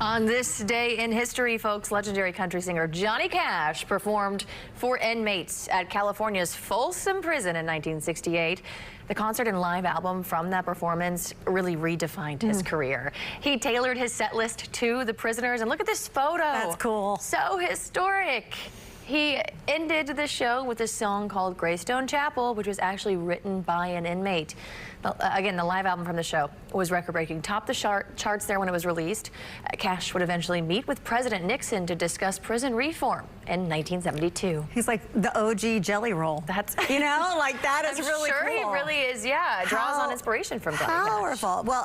On this day in history, folks, legendary country singer Johnny Cash performed for inmates at California's Folsom Prison in 1968. The concert and live album from that performance really redefined his career. He tailored his set list to the prisoners, and look at this photo. That's cool. So historic. He ended the show with a song called Greystone Chapel, which was actually written by an inmate. Again, the live album from the show was record-breaking, topped the charts there when it was released. Cash would eventually meet with President Nixon to discuss prison reform in 1972. He's like the OG jelly roll. That's, you know, like that is really cool. cool. He really is, yeah. It draws on inspiration from Johnny Cash. Powerful. Well,